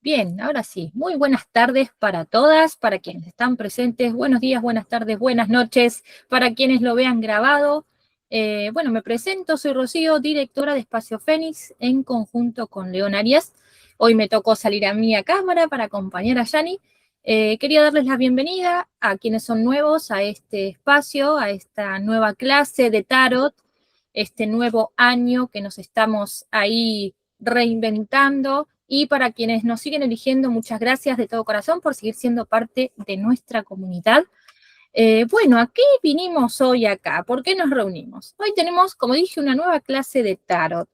Bien, ahora sí. Muy buenas tardes para todas, para quienes están presentes. Buenos días, buenas tardes, buenas noches, para quienes lo vean grabado. Bueno, me presento, soy Rocío, directora de Espacio Fénix, en conjunto con León Arias. Hoy me tocó salir a mí a cámara para acompañar a Yani. Quería darles la bienvenida a quienes son nuevos a este espacio, a esta nueva clase de tarot, este nuevo año que nos estamos ahí reinventando. Y para quienes nos siguen eligiendo, muchas gracias de todo corazón por seguir siendo parte de nuestra comunidad. Bueno, ¿a qué vinimos hoy acá? ¿Por qué nos reunimos? Hoy tenemos, como dije, una nueva clase de tarot,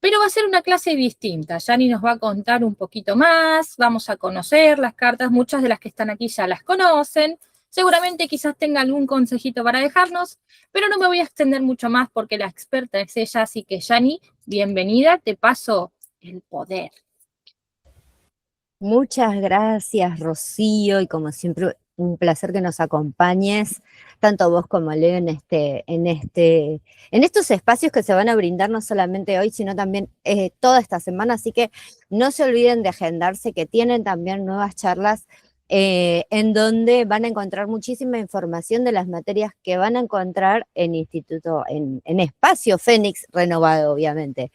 pero va a ser una clase distinta. Yani nos va a contar un poquito más, vamos a conocer las cartas, muchas de las que están aquí ya las conocen, seguramente quizás tenga algún consejito para dejarnos, pero no me voy a extender mucho más porque la experta es ella, así que Yani, bienvenida, te paso el poder. Muchas gracias, Rocío, y como siempre, un placer que nos acompañes, tanto vos como Leo, en estos espacios que se van a brindar no solamente hoy, sino también toda esta semana. Así que no se olviden de agendarse, que tienen también nuevas charlas en donde van a encontrar muchísima información de las materias que van a encontrar en Espacio Fénix renovado, obviamente.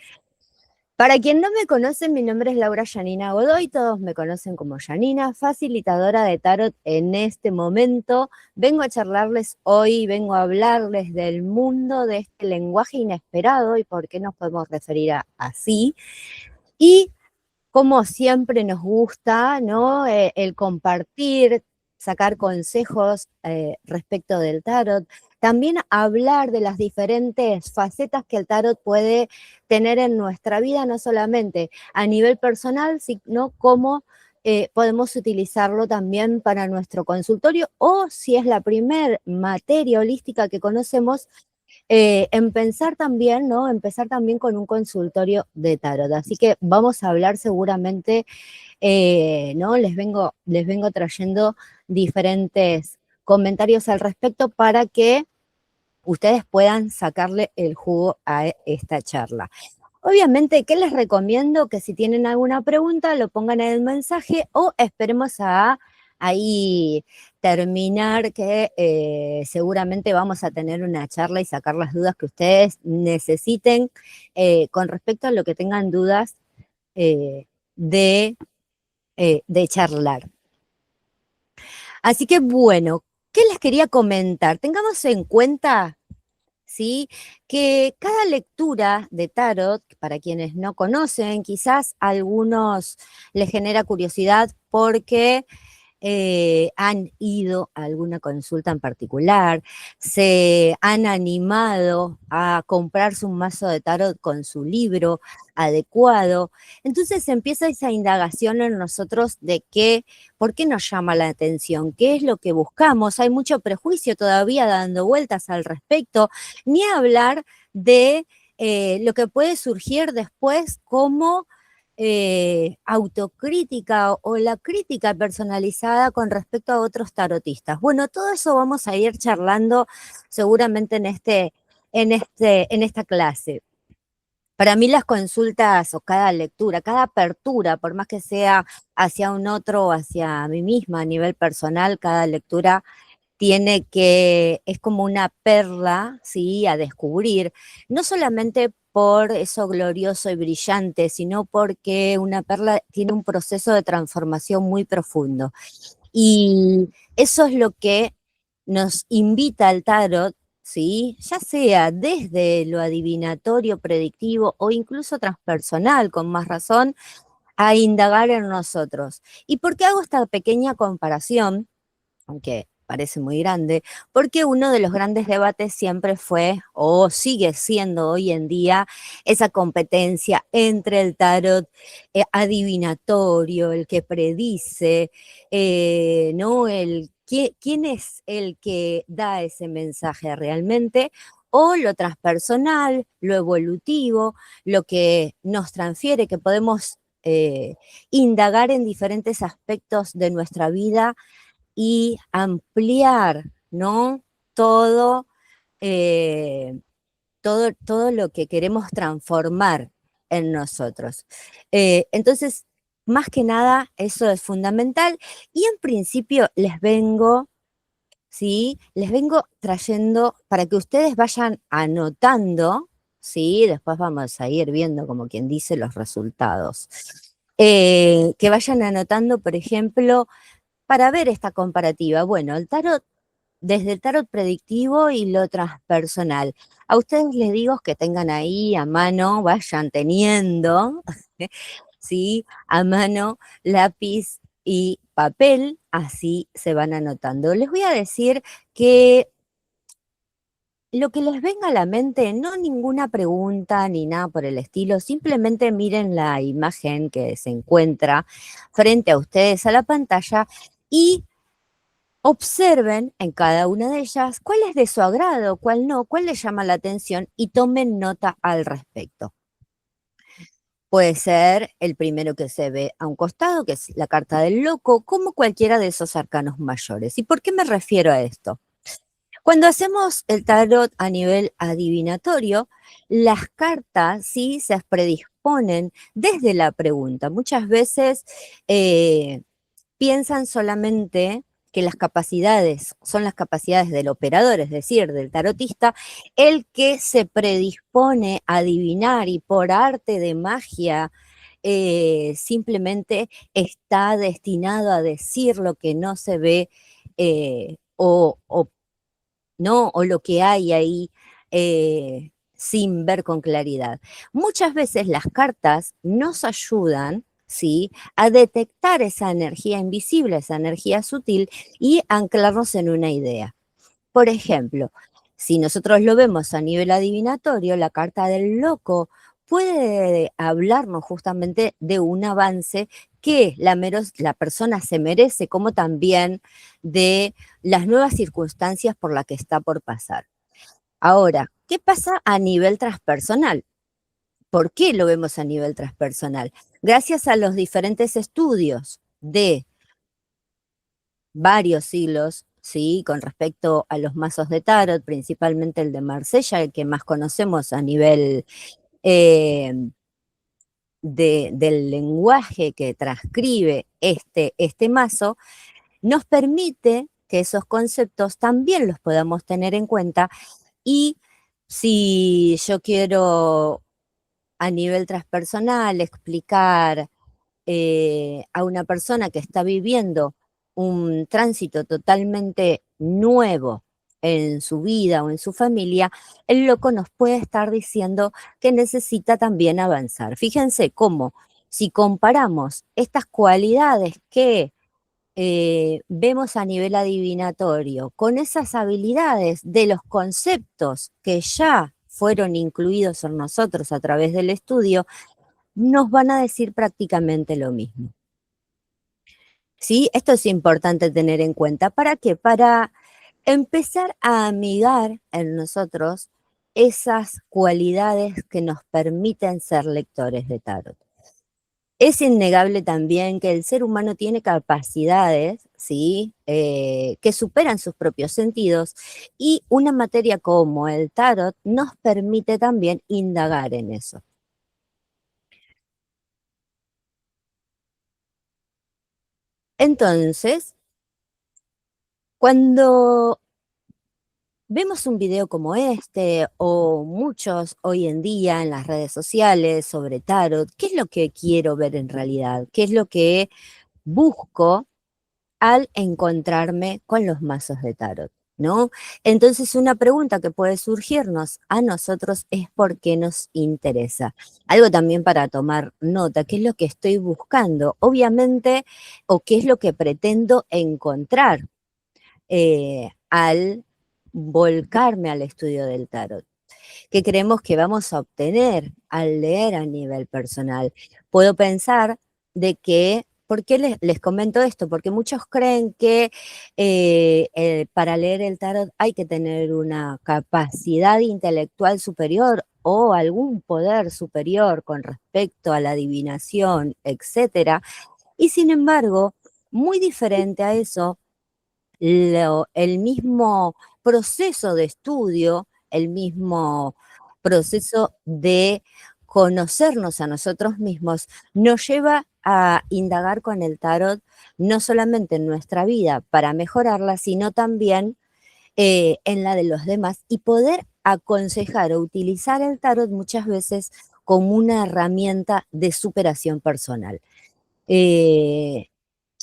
Para quien no me conoce, mi nombre es Laura Yanina Godoy, todos me conocen como Yanina, facilitadora de tarot en este momento. Vengo a charlarles hoy, vengo a hablarles del mundo de este lenguaje inesperado y por qué nos podemos referir a así. Y como siempre nos gusta, ¿no? El compartir, sacar consejos respecto del tarot, también hablar de las diferentes facetas que el tarot puede tener en nuestra vida, no solamente a nivel personal, sino cómo podemos utilizarlo también para nuestro consultorio o si es la primer materia holística que conocemos, en pensar también, ¿no? Empezar también con un consultorio de tarot. Así que vamos a hablar seguramente, ¿no? Les vengo trayendo diferentes comentarios al respecto para que ustedes puedan sacarle el jugo a esta charla. Obviamente, ¿qué les recomiendo? Que si tienen alguna pregunta lo pongan en el mensaje o esperemos a ahí terminar, que seguramente vamos a tener una charla y sacar las dudas que ustedes necesiten con respecto a lo que tengan dudas eh, de, de charlar. Así que bueno, ¿qué les quería comentar? Tengamos en cuenta, ¿sí? Que cada lectura de tarot, para quienes no conocen, quizás a algunos les genera curiosidad porque han ido a alguna consulta en particular, se han animado a comprarse un mazo de tarot con su libro adecuado. Entonces empieza esa indagación en nosotros de por qué nos llama la atención, qué es lo que buscamos. Hay mucho prejuicio todavía dando vueltas al respecto, ni hablar de lo que puede surgir después como autocrítica o la crítica personalizada con respecto a otros tarotistas. Bueno, todo eso vamos a ir charlando seguramente en esta clase. Para mí las consultas o cada lectura, cada apertura, por más que sea hacia un otro o hacia mí misma a nivel personal, cada lectura es como una perla, ¿sí? A descubrir, no solamente por eso glorioso y brillante, sino porque una perla tiene un proceso de transformación muy profundo. Y eso es lo que nos invita al tarot, ¿sí? Ya sea desde lo adivinatorio, predictivo o incluso transpersonal, con más razón, a indagar en nosotros. ¿Y por qué hago esta pequeña comparación? Aunque parece muy grande, porque uno de los grandes debates siempre fue, o sigue siendo hoy en día, esa competencia entre el tarot adivinatorio, el que predice, ¿no? ¿Quién es el que da ese mensaje realmente? O lo transpersonal, lo evolutivo, lo que nos transfiere, que podemos indagar en diferentes aspectos de nuestra vida y ampliar, ¿no? Todo, eh, todo lo que queremos transformar en nosotros. Entonces, más que nada, eso es fundamental. Y en principio les vengo, ¿sí? Les vengo trayendo para que ustedes vayan anotando, ¿sí? Después vamos a ir viendo, como quien dice, los resultados. Que vayan anotando, por ejemplo, para ver esta comparativa. Bueno, el tarot, desde el tarot predictivo y lo transpersonal. A ustedes les digo que tengan ahí a mano, vayan teniendo, ¿sí? A mano lápiz y papel, así se van anotando. Les voy a decir que lo que les venga a la mente, no ninguna pregunta ni nada por el estilo, simplemente miren la imagen que se encuentra frente a ustedes a la pantalla y observen en cada una de ellas cuál es de su agrado, cuál no, cuál les llama la atención y tomen nota al respecto. Puede ser el primero que se ve a un costado, que es la carta del loco, como cualquiera de esos arcanos mayores. ¿Y por qué me refiero a esto? Cuando hacemos el tarot a nivel adivinatorio, las cartas sí se predisponen desde la pregunta. Muchas veces piensan solamente que las capacidades son las capacidades del operador, es decir, del tarotista, el que se predispone a adivinar y por arte de magia simplemente está destinado a decir lo que no se ve ¿no? O lo que hay ahí sin ver con claridad. Muchas veces las cartas nos ayudan, ¿sí? A detectar esa energía invisible, esa energía sutil y anclarnos en una idea. Por ejemplo, si nosotros lo vemos a nivel adivinatorio, la carta del loco puede hablarnos justamente de un avance que la persona se merece, como también de las nuevas circunstancias por las que está por pasar. Ahora, ¿qué pasa a nivel transpersonal? ¿Por qué lo vemos a nivel transpersonal? Gracias a los diferentes estudios de varios siglos, ¿sí? Con respecto a los mazos de tarot, principalmente el de Marsella, el que más conocemos a nivel eh, del lenguaje que transcribe este mazo, nos permite que esos conceptos también los podamos tener en cuenta y si yo quiero a nivel transpersonal explicar a una persona que está viviendo un tránsito totalmente nuevo en su vida o en su familia, el loco nos puede estar diciendo que necesita también avanzar. Fíjense cómo si comparamos estas cualidades que vemos a nivel adivinatorio con esas habilidades de los conceptos que ya fueron incluidos en nosotros a través del estudio, nos van a decir prácticamente lo mismo. ¿Sí? Esto es importante tener en cuenta. ¿Para qué? Para empezar a amigar en nosotros esas cualidades que nos permiten ser lectores de tarot. Es innegable también que el ser humano tiene capacidades, ¿sí? Que superan sus propios sentidos y una materia como el tarot nos permite también indagar en eso. Entonces, cuando vemos un video como este o muchos hoy en día en las redes sociales sobre tarot, ¿qué es lo que quiero ver en realidad? ¿Qué es lo que busco al encontrarme con los mazos de tarot? ¿No? Entonces una pregunta que puede surgirnos a nosotros es por qué nos interesa. Algo también para tomar nota, qué es lo que estoy buscando, obviamente, o qué es lo que pretendo encontrar al volcarme al estudio del tarot. ¿Qué creemos que vamos a obtener al leer a nivel personal? Puedo pensar de que, ¿por qué les comento esto? Porque muchos creen que para leer el tarot hay que tener una capacidad intelectual superior o algún poder superior con respecto a la adivinación, etcétera. Y sin embargo, muy diferente a eso, el mismo proceso de estudio, el mismo proceso de conocernos a nosotros mismos, nos lleva a indagar con el tarot, no solamente en nuestra vida para mejorarla, sino también en la de los demás y poder aconsejar o utilizar el tarot muchas veces como una herramienta de superación personal. Eh,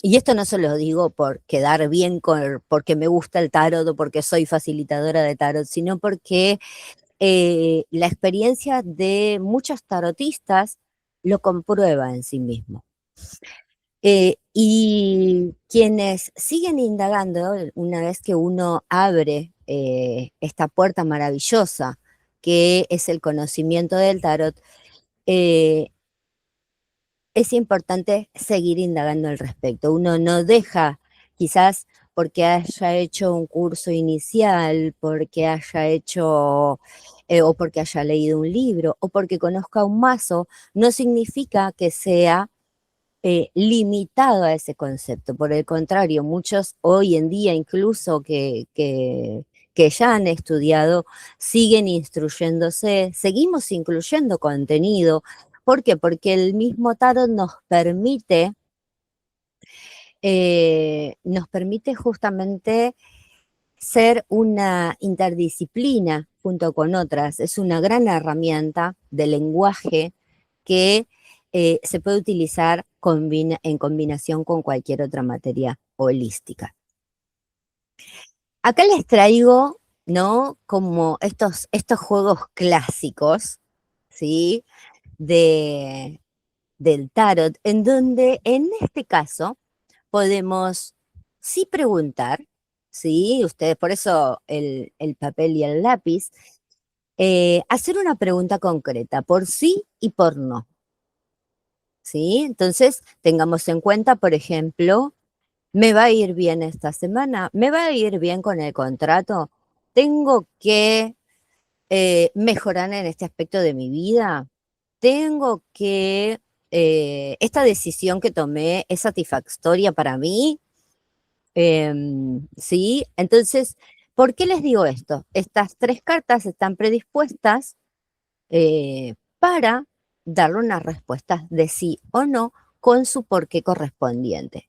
y esto no se lo digo por quedar bien porque me gusta el tarot o porque soy facilitadora de tarot, sino porque la experiencia de muchos tarotistas lo comprueba en sí mismo. Y quienes siguen indagando, una vez que uno abre esta puerta maravillosa que es el conocimiento del tarot, eh, es importante seguir indagando al respecto. Uno no deja, quizás porque haya hecho un curso inicial, porque haya hecho o porque haya leído un libro o porque conozca un mazo, no significa que sea limitado a ese concepto. Por el contrario, muchos hoy en día, incluso que ya han estudiado, siguen instruyéndose, seguimos incluyendo contenido. ¿Por qué? Porque el mismo tarot nos permite justamente ser una interdisciplina junto con otras. Es una gran herramienta de lenguaje que se puede utilizar en combinación con cualquier otra materia holística. Acá les traigo, ¿no? Como estos juegos clásicos, ¿sí? De, del tarot, en donde en este caso podemos sí preguntar, ¿sí? Ustedes, por eso el papel y el lápiz, hacer una pregunta concreta, por sí y por no, ¿sí? Entonces, tengamos en cuenta, por ejemplo, ¿me va a ir bien esta semana? ¿Me va a ir bien con el contrato? ¿Tengo que mejorar en este aspecto de mi vida? ¿Tengo que, esta decisión que tomé es satisfactoria para mí? Sí, entonces, ¿por qué les digo esto? Estas tres cartas están predispuestas para darle una respuesta de sí o no con su porqué correspondiente.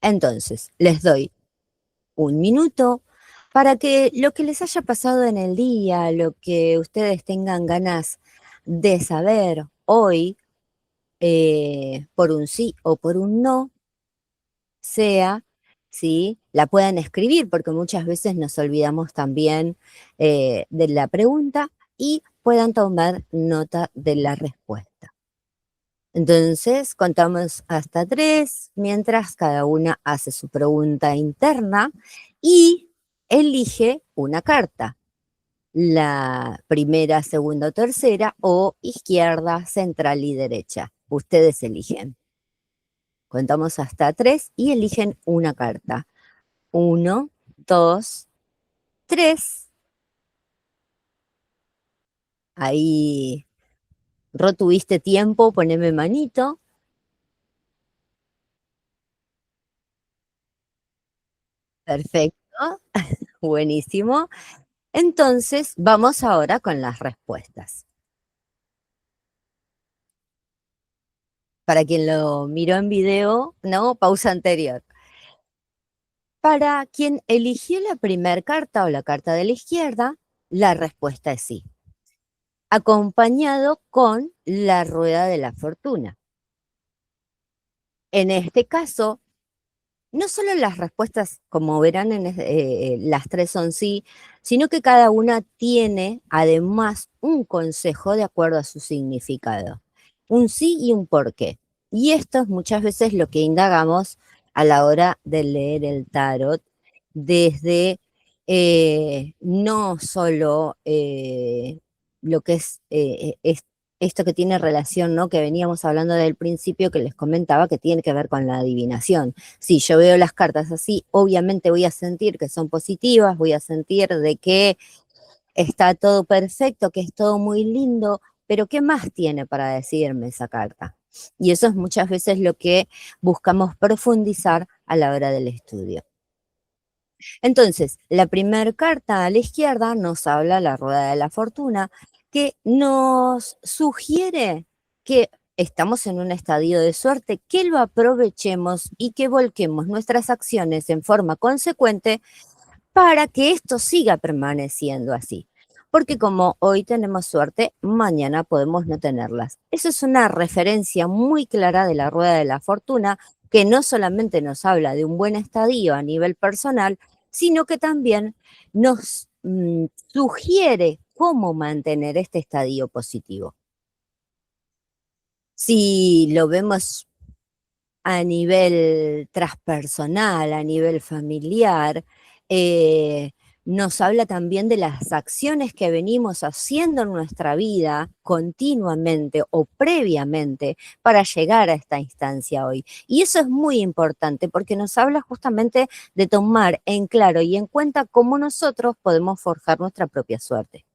Entonces, les doy un minuto para que lo que les haya pasado en el día, lo que ustedes tengan ganas de saber hoy, por un sí o por un no, sea, ¿sí? La puedan escribir, porque muchas veces nos olvidamos también de la pregunta y puedan tomar nota de la respuesta. Entonces, contamos hasta 3, mientras cada una hace su pregunta interna y elige una carta, la primera, segunda o tercera, o izquierda, central y derecha. Ustedes eligen. Contamos hasta 3 y eligen una carta. 1, 2, 3. Ahí, tuviste tiempo, poneme manito. Perfecto, buenísimo. Entonces, vamos ahora con las respuestas. Para quien lo miró en video, ¿no? Pausa anterior. Para quien eligió la primera carta o la carta de la izquierda, la respuesta es sí, acompañado con la rueda de la fortuna. En este caso, no solo las respuestas, como verán, las tres son sí, sino que cada una tiene además un consejo de acuerdo a su significado, un sí y un por qué. Y esto es muchas veces lo que indagamos a la hora de leer el tarot, desde no solo lo que es esto que tiene relación, ¿no? Que veníamos hablando del principio, que les comentaba que tiene que ver con la adivinación. Si yo veo las cartas así, obviamente voy a sentir que son positivas, voy a sentir de que está todo perfecto, que es todo muy lindo, pero ¿qué más tiene para decirme esa carta? Y eso es muchas veces lo que buscamos profundizar a la hora del estudio. Entonces, la primera carta a la izquierda nos habla la rueda de la fortuna, que nos sugiere que estamos en un estadio de suerte, que lo aprovechemos y que volquemos nuestras acciones en forma consecuente para que esto siga permaneciendo así. Porque como hoy tenemos suerte, mañana podemos no tenerlas. Eso es una referencia muy clara de la rueda de la fortuna, que no solamente nos habla de un buen estadio a nivel personal, sino que también nos sugiere cómo mantener este estadio positivo. Si lo vemos a nivel transpersonal, a nivel familiar, nos habla también de las acciones que venimos haciendo en nuestra vida continuamente o previamente para llegar a esta instancia hoy. Y eso es muy importante porque nos habla justamente de tomar en claro y en cuenta cómo nosotros podemos forjar nuestra propia suerte.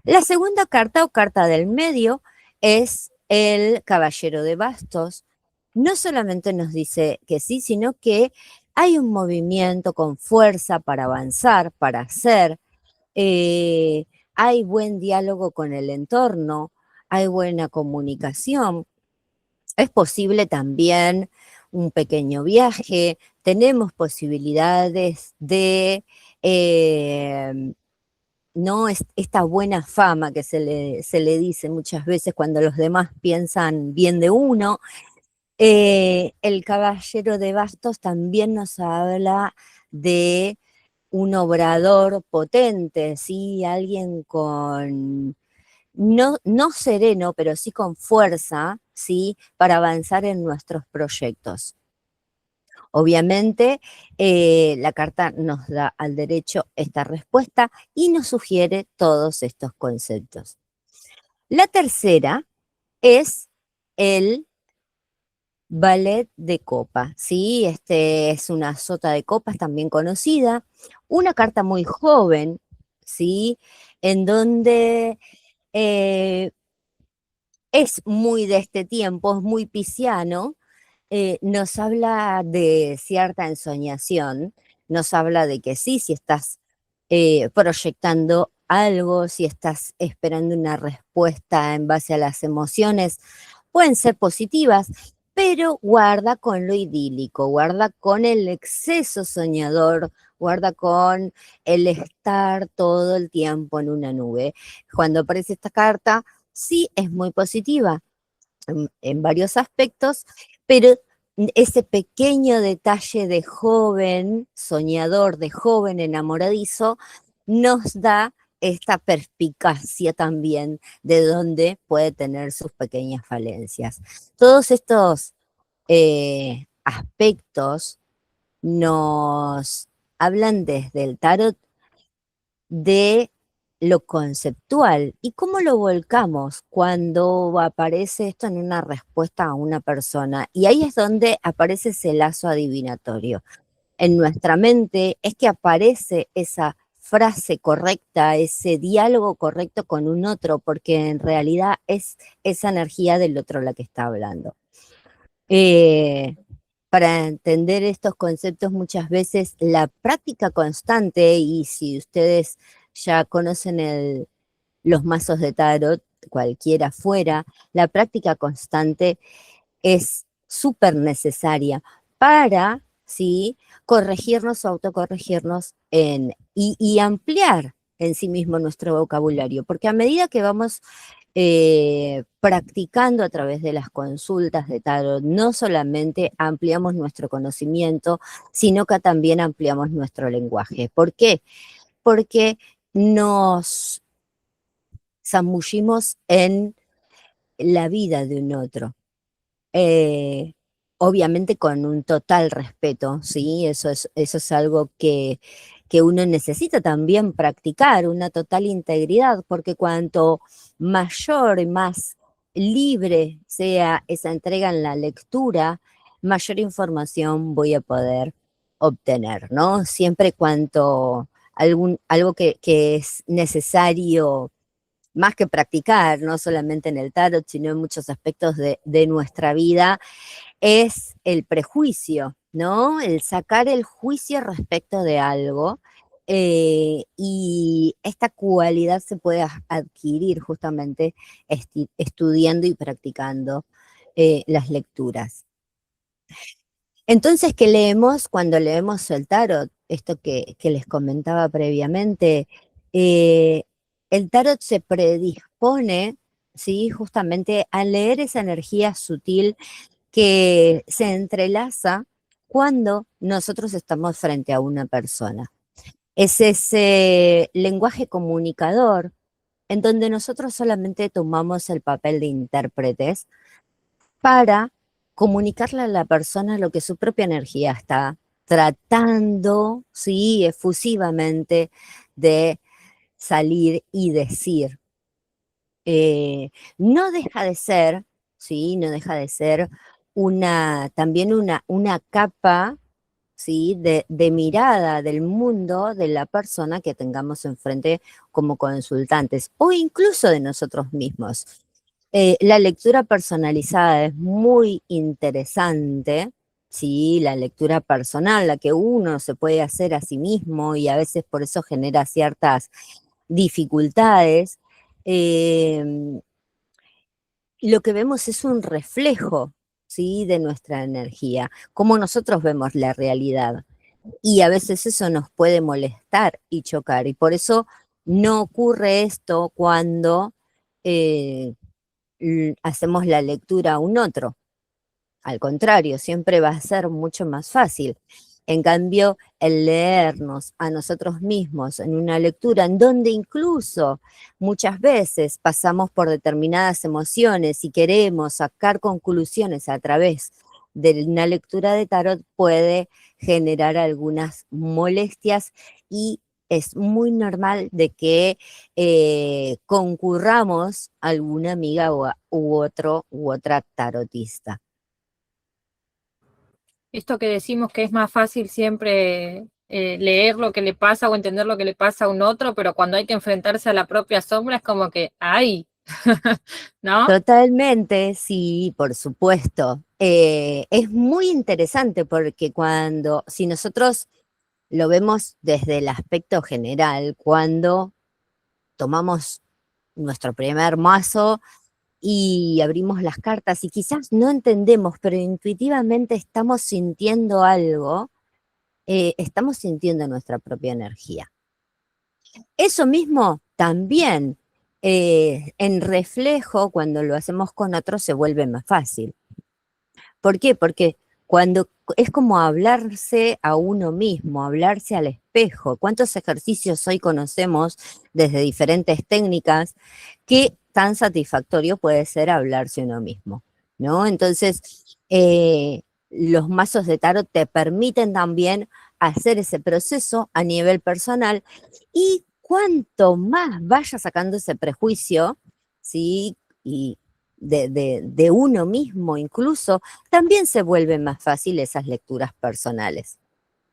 La segunda carta o carta del medio es el Caballero de Bastos. No solamente nos dice que sí, sino que hay un movimiento con fuerza para avanzar, para hacer, eh, hay buen diálogo con el entorno, hay buena comunicación. Es posible también un pequeño viaje, tenemos posibilidades de no es esta buena fama que se le dice muchas veces cuando los demás piensan bien de uno. El Caballero de Bastos también nos habla de un obrador potente, ¿sí? Alguien con, no sereno, pero sí con fuerza, ¿sí? Para avanzar en nuestros proyectos. Obviamente, la carta nos da al derecho esta respuesta y nos sugiere todos estos conceptos. La tercera es el ballet de copa, ¿sí? Este es una sota de copas también conocida, una carta muy joven, ¿sí? En donde es muy de este tiempo, es muy pisciano, nos habla de cierta ensoñación, nos habla de que sí, si estás proyectando algo, si estás esperando una respuesta en base a las emociones, pueden ser positivas, pero guarda con lo idílico, guarda con el exceso soñador, guarda con el estar todo el tiempo en una nube. Cuando aparece esta carta, sí es muy positiva en varios aspectos, pero ese pequeño detalle de joven soñador, de joven enamoradizo, nos da esta perspicacia también de dónde puede tener sus pequeñas falencias. Todos estos aspectos nos hablan desde el tarot de lo conceptual y cómo lo volcamos cuando aparece esto en una respuesta a una persona. Y ahí es donde aparece ese lazo adivinatorio. En nuestra mente es que aparece esa frase correcta, ese diálogo correcto con un otro, porque en realidad es esa energía del otro la que está hablando. Eh, para entender estos conceptos muchas veces la práctica constante, y si ustedes ya conocen los mazos de tarot, cualquiera fuera, la práctica constante es súper necesaria para, ¿sí? Corregirnos o autocorregirnos y ampliar en sí mismo nuestro vocabulario, porque a medida que vamos practicando a través de las consultas de tarot, no solamente ampliamos nuestro conocimiento, sino que también ampliamos nuestro lenguaje. ¿Por qué? Porque nos zambullimos en la vida de un otro. Eh, Obviamente con un total respeto, ¿sí? Eso es algo que uno necesita también practicar, una total integridad, porque cuanto mayor y más libre sea esa entrega en la lectura, mayor información voy a poder obtener, ¿no? Siempre cuanto algo que es necesario más que practicar, no solamente en el tarot, sino en muchos aspectos de nuestra vida, es el prejuicio, ¿no? El sacar el juicio respecto de algo Y esta cualidad se puede adquirir justamente estudiando y practicando las lecturas. Entonces, ¿qué leemos cuando leemos el tarot? Esto que les comentaba previamente, eh, el tarot se predispone, ¿sí? Justamente a leer esa energía sutil que se entrelaza cuando nosotros estamos frente a una persona. Es ese lenguaje comunicador en donde nosotros solamente tomamos el papel de intérpretes para comunicarle a la persona lo que su propia energía está tratando, sí, efusivamente de salir y decir. No deja de ser, sí, no deja de ser también una capa, ¿sí? De mirada del mundo de la persona que tengamos enfrente como consultantes o incluso de nosotros mismos. La lectura personalizada es muy interesante, ¿sí? La lectura personal, la que uno se puede hacer a sí mismo y a veces por eso genera ciertas dificultades. Eh, lo que vemos es un reflejo, ¿sí? De nuestra energía, cómo nosotros vemos la realidad. Y a veces eso nos puede molestar y chocar. Y por eso no ocurre esto cuando eh, hacemos la lectura a un otro. Al contrario, siempre va a ser mucho más fácil. En cambio, el leernos a nosotros mismos en una lectura en donde incluso muchas veces pasamos por determinadas emociones y queremos sacar conclusiones a través de una lectura de tarot puede generar algunas molestias y es muy normal de que concurramos a alguna amiga u otro u otra tarotista. Esto que decimos que es más fácil siempre leer lo que le pasa o entender lo que le pasa a un otro, pero cuando hay que enfrentarse a la propia sombra es como que, ¡ay! ¿No? Totalmente, sí, por supuesto. Es muy interesante porque si nosotros lo vemos desde el aspecto general, cuando tomamos nuestro primer mazo y abrimos las cartas y quizás no entendemos, pero intuitivamente estamos sintiendo algo, estamos sintiendo nuestra propia energía. Eso mismo también en reflejo, cuando lo hacemos con otros, se vuelve más fácil. ¿Por qué? Porque cuando es como hablarse a uno mismo, hablarse al espejo. ¿Cuántos ejercicios hoy conocemos desde diferentes técnicas? ¿Qué tan satisfactorio puede ser hablarse a uno mismo? ¿No? Entonces, los mazos de tarot te permiten también hacer ese proceso a nivel personal y cuanto más vayas sacando ese prejuicio, ¿sí? Y de uno mismo incluso, también se vuelven más fáciles esas lecturas personales,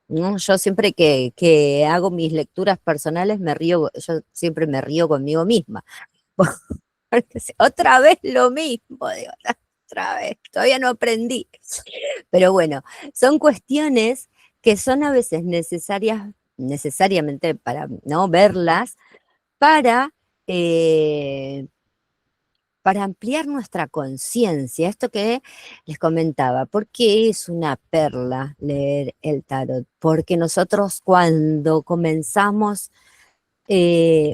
¿no? Yo siempre que hago mis lecturas personales me río, yo siempre me río conmigo misma. Porque otra vez lo mismo, digo, otra vez, todavía no aprendí. Pero bueno, son cuestiones que son a veces necesariamente para no verlas, para eh, para ampliar nuestra conciencia, esto que les comentaba, ¿por qué es una perla leer el tarot? Porque nosotros cuando comenzamos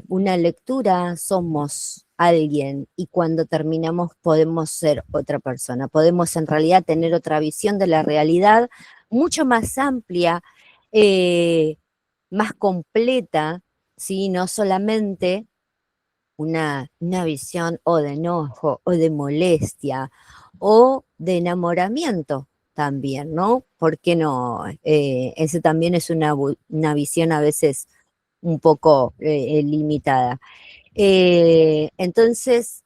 una lectura somos alguien y cuando terminamos podemos ser otra persona, podemos en realidad tener otra visión de la realidad mucho más amplia, eh, más completa, ¿sí? No solamente una visión o de enojo o de molestia o de enamoramiento también, ¿no? ¿Por qué no? Ese también es una visión a veces un poco limitada. Entonces,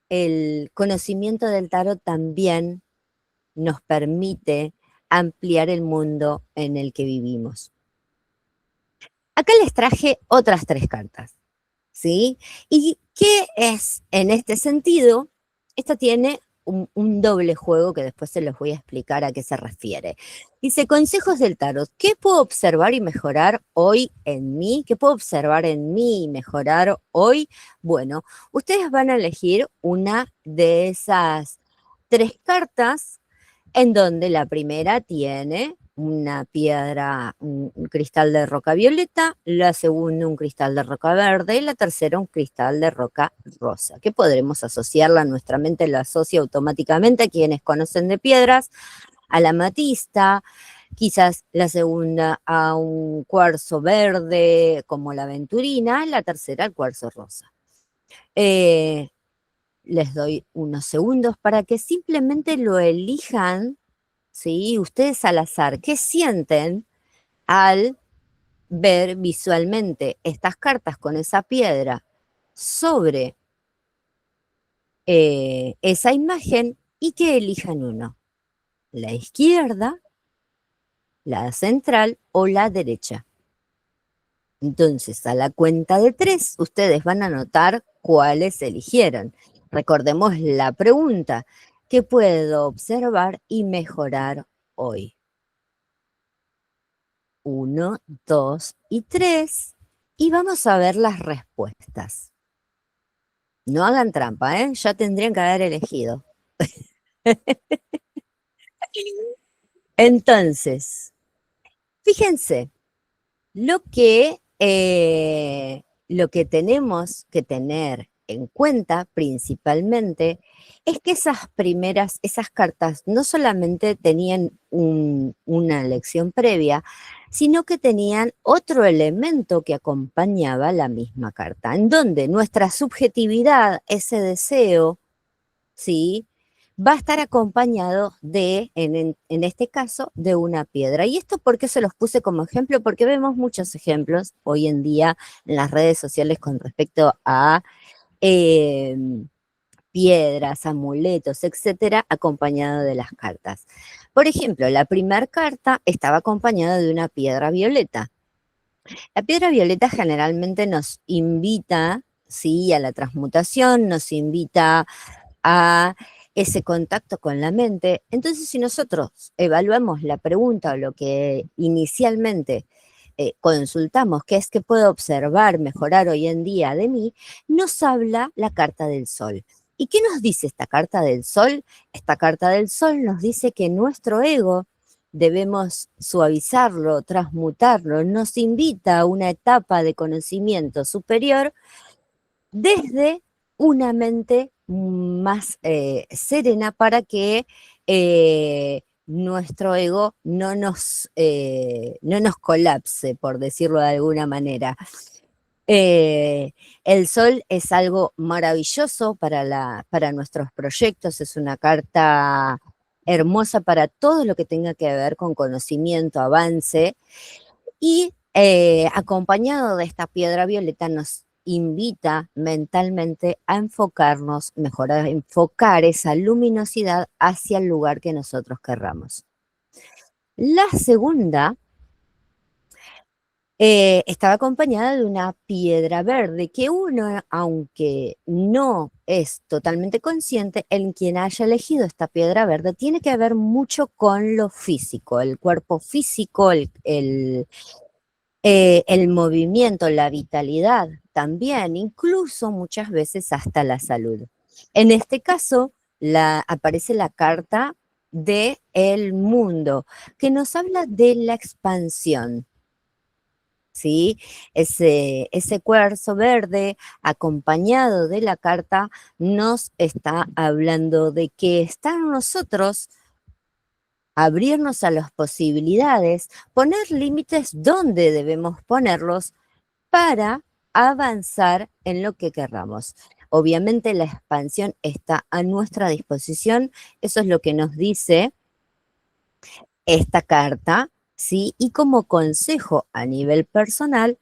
el conocimiento del tarot también nos permite ampliar el mundo en el que vivimos. Acá les traje otras tres cartas. ¿Sí? ¿Y qué es en este sentido? Esta tiene un doble juego que después se los voy a explicar a qué se refiere. Dice, consejos del tarot. ¿Qué puedo observar y mejorar hoy en mí? ¿Qué puedo observar en mí y mejorar hoy? Bueno, ustedes van a elegir una de esas 3 cartas en donde la primera tiene una piedra, un cristal de roca violeta, la segunda un cristal de roca verde y la tercera un cristal de roca rosa, que podremos asociarla, nuestra mente la asocia automáticamente a quienes conocen de piedras, a la amatista, quizás la segunda a un cuarzo verde como la aventurina, la tercera al cuarzo rosa. Les doy unos segundos para que simplemente lo elijan, ¿sí? Ustedes al azar, ¿qué sienten al ver visualmente estas cartas con esa piedra sobre esa imagen y que elijan uno? La izquierda, la central o la derecha. Entonces, a la cuenta de 3, ustedes van a anotar cuáles eligieron. Recordemos la pregunta, ¿qué puedo observar y mejorar hoy? 1, 2 y 3. Y vamos a ver las respuestas. No hagan trampa, ¿eh? Ya tendrían que haber elegido. Entonces, fíjense, lo que tenemos que tener en cuenta principalmente es que esas cartas no solamente tenían una lección previa, sino que tenían otro elemento que acompañaba la misma carta, en donde nuestra subjetividad, ese deseo, ¿sí? Va a estar acompañado en este caso, de una piedra. ¿Y esto por qué se los puse como ejemplo? Porque vemos muchos ejemplos hoy en día en las redes sociales con respecto a eh, piedras, amuletos, etcétera, acompañado de las cartas. Por ejemplo, la primera carta estaba acompañada de una piedra violeta. La piedra violeta generalmente nos invita, sí, a la transmutación, nos invita a ese contacto con la mente. Entonces, si nosotros evaluamos la pregunta o lo que inicialmente consultamos, que es que puedo observar, mejorar hoy en día de mí, nos habla la carta del sol. ¿Y qué nos dice esta carta del sol? Esta carta del sol nos dice que nuestro ego debemos suavizarlo, transmutarlo, nos invita a una etapa de conocimiento superior desde una mente más serena para que nuestro ego no nos colapse, por decirlo de alguna manera. El sol es algo maravilloso para nuestros proyectos, es una carta hermosa para todo lo que tenga que ver con conocimiento, avance, y acompañado de esta piedra violeta nos invita mentalmente a enfocarnos, mejorar, a enfocar esa luminosidad hacia el lugar que nosotros querramos. La segunda estaba acompañada de una piedra verde que uno, aunque no es totalmente consciente, en quien haya elegido esta piedra verde, tiene que ver mucho con lo físico, el cuerpo físico, el movimiento, la vitalidad también, incluso muchas veces hasta la salud. En este caso, aparece la carta de el mundo, que nos habla de la expansión, ¿sí? Ese cuarzo verde acompañado de la carta nos está hablando de que está en nosotros abrirnos a las posibilidades, poner límites donde debemos ponerlos para avanzar en lo que querramos. Obviamente la expansión está a nuestra disposición, eso es lo que nos dice esta carta, ¿sí? Y como consejo a nivel personal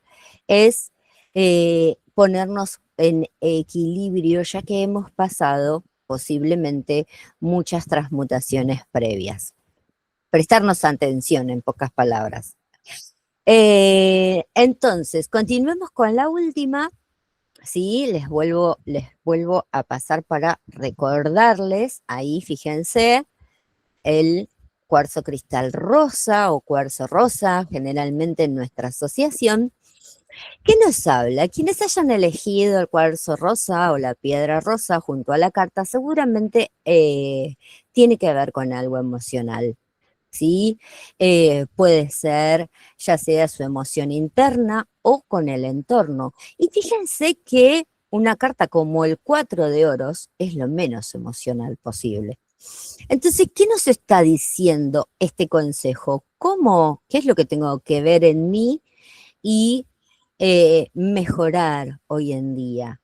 es ponernos en equilibrio, ya que hemos pasado posiblemente muchas transmutaciones previas. Prestarnos atención, en pocas palabras. Entonces, continuemos con la última, sí, les vuelvo a pasar para recordarles, ahí fíjense, el cuarzo cristal rosa o cuarzo rosa, generalmente en nuestra asociación. ¿Qué nos habla? Quienes hayan elegido el cuarzo rosa o la piedra rosa junto a la carta seguramente tiene que ver con algo emocional, ¿sí? Puede ser ya sea su emoción interna o con el entorno. Y fíjense que una carta como el 4 de oros es lo menos emocional posible. Entonces, ¿qué nos está diciendo este consejo? ¿Cómo? ¿Qué es lo que tengo que ver en mí y mejorar hoy en día?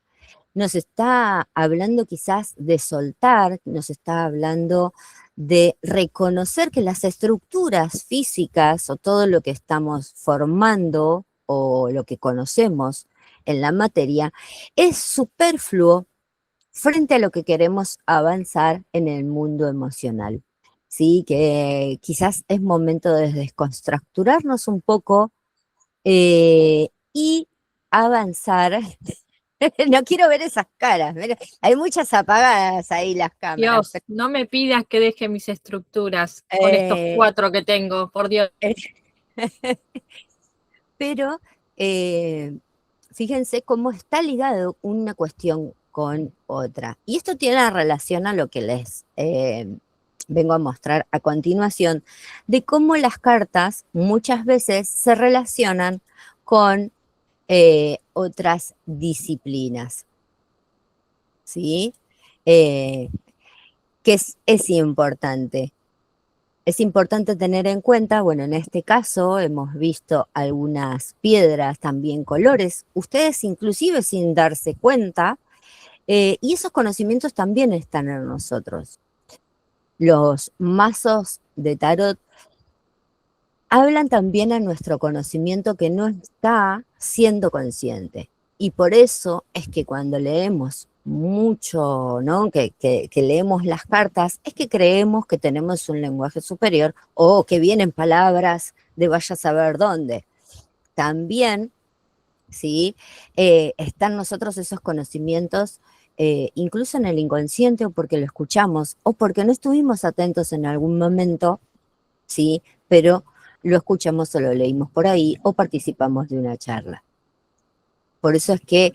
Nos está hablando quizás de soltar, nos está hablando de reconocer que las estructuras físicas o todo lo que estamos formando o lo que conocemos en la materia es superfluo frente a lo que queremos avanzar en el mundo emocional. Sí, que quizás es momento de desconstructurarnos un poco y avanzar. No quiero ver esas caras, hay muchas apagadas ahí las cámaras. Dios, no me pidas que deje mis estructuras con estos Eh, 4 que tengo, por Dios. pero fíjense cómo está ligado una cuestión con otra. Y esto tiene relación a lo que les vengo a mostrar a continuación, de cómo las cartas muchas veces se relacionan con otras disciplinas, ¿sí? Eh, que es importante. Es importante tener en cuenta, bueno, en este caso hemos visto algunas piedras, también colores, ustedes inclusive sin darse cuenta, y esos conocimientos también están en nosotros. Los mazos de tarot hablan también a nuestro conocimiento que no está siendo consciente. Y por eso es que cuando leemos mucho, ¿no? Que leemos las cartas, es que creemos que tenemos un lenguaje superior o que vienen palabras de vaya a saber dónde. También, ¿sí? Están nosotros esos conocimientos, incluso en el inconsciente, o porque lo escuchamos, o porque no estuvimos atentos en algún momento, ¿sí? Pero lo escuchamos o lo leímos por ahí o participamos de una charla. Por eso es que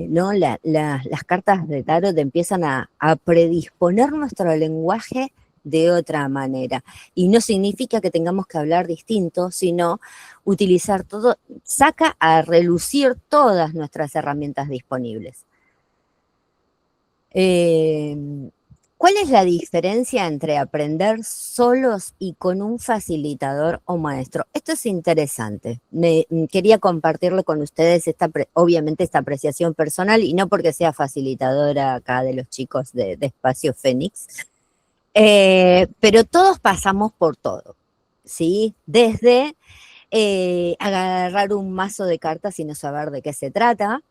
¿no? Las cartas de tarot empiezan a predisponer nuestro lenguaje de otra manera. Y no significa que tengamos que hablar distinto, sino utilizar todo, saca a relucir todas nuestras herramientas disponibles. ¿Cuál es la diferencia entre aprender solos y con un facilitador o maestro? Esto es interesante. Quería compartirlo con ustedes, obviamente esta apreciación personal, y no porque sea facilitadora acá de los chicos de Espacio Fénix, pero todos pasamos por todo, ¿sí? Desde agarrar un mazo de cartas y no saber de qué se trata,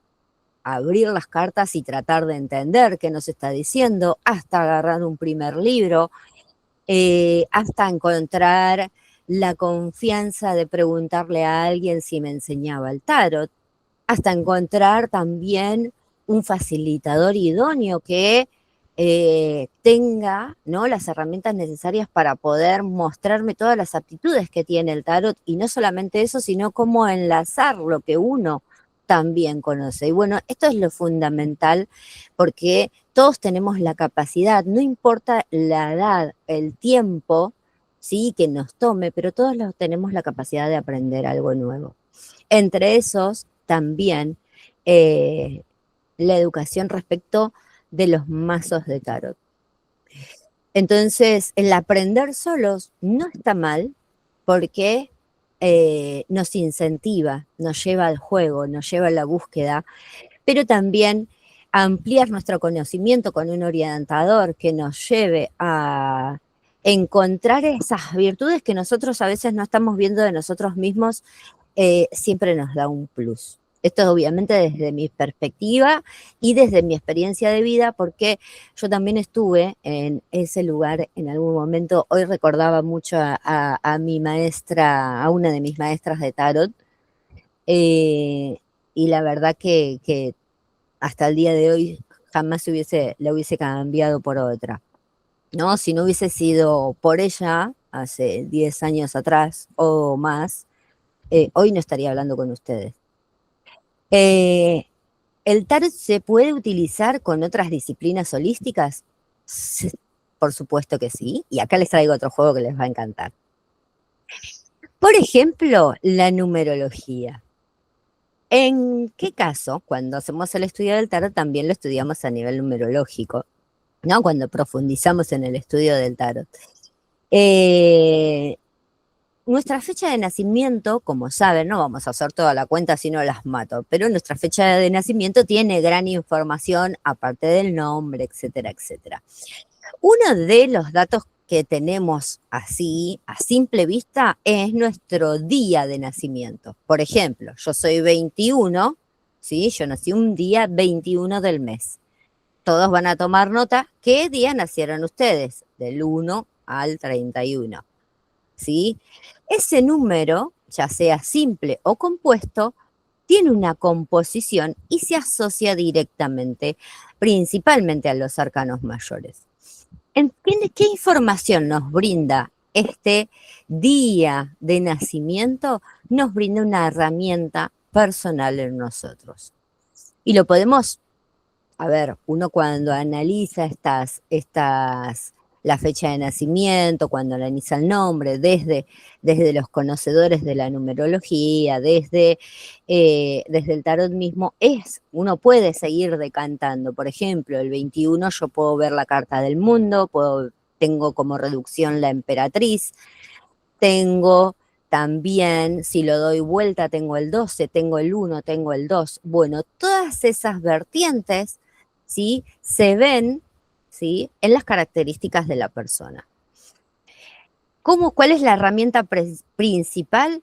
abrir las cartas y tratar de entender qué nos está diciendo, hasta agarrar un primer libro, hasta encontrar la confianza de preguntarle a alguien si me enseñaba el tarot, hasta encontrar también un facilitador idóneo que tenga, ¿no? Las herramientas necesarias para poder mostrarme todas las aptitudes que tiene el tarot, y no solamente eso, sino cómo enlazar lo que uno también conoce. Y bueno, esto es lo fundamental, porque todos tenemos la capacidad, no importa la edad, el tiempo, sí, que nos tome, pero todos tenemos la capacidad de aprender algo nuevo. Entre esos también la educación respecto de los mazos de tarot. Entonces, el aprender solos no está mal, porque nos incentiva, nos lleva al juego, nos lleva a la búsqueda, pero también ampliar nuestro conocimiento con un orientador que nos lleve a encontrar esas virtudes que nosotros a veces no estamos viendo de nosotros mismos, siempre nos da un plus. Esto es obviamente desde mi perspectiva y desde mi experiencia de vida, porque yo también estuve en ese lugar en algún momento. Hoy recordaba mucho a mi maestra, a una de mis maestras de tarot, y la verdad que hasta el día de hoy jamás la hubiese cambiado por otra, ¿no? Si no hubiese sido por ella hace 10 años atrás o más, hoy no estaría hablando con ustedes. ¿El tarot se puede utilizar con otras disciplinas holísticas? Sí, por supuesto que sí, y acá les traigo otro juego que les va a encantar. Por ejemplo, la numerología. ¿En qué caso, cuando hacemos el estudio del tarot, también lo estudiamos a nivel numerológico, ¿no? Cuando profundizamos en el estudio del tarot. Nuestra fecha de nacimiento, como saben, no vamos a hacer toda la cuenta si no las mato, pero nuestra fecha de nacimiento tiene gran información, aparte del nombre, etcétera, etcétera. Uno de los datos que tenemos así, a simple vista, es nuestro día de nacimiento. Por ejemplo, yo soy 21, ¿sí? Yo nací un día 21 del mes. Todos van a tomar nota, ¿qué día nacieron ustedes? Del 1 al 31, ¿sí? Ese número, ya sea simple o compuesto, tiene una composición y se asocia directamente, principalmente a los arcanos mayores. ¿Qué información nos brinda este día de nacimiento? Nos brinda una herramienta personal en nosotros. Y lo podemos, a ver, uno cuando analiza la fecha de nacimiento, cuando analiza el nombre, desde los conocedores de la numerología, desde el tarot mismo, uno puede seguir decantando. Por ejemplo, el 21 yo puedo ver la carta del mundo, tengo como reducción la emperatriz, tengo también, si lo doy vuelta, tengo el 12, tengo el 1, tengo el 2. Bueno, todas esas vertientes, ¿sí?, se ven, ¿sí?, en las características de la persona. ¿Cuál es la herramienta principal?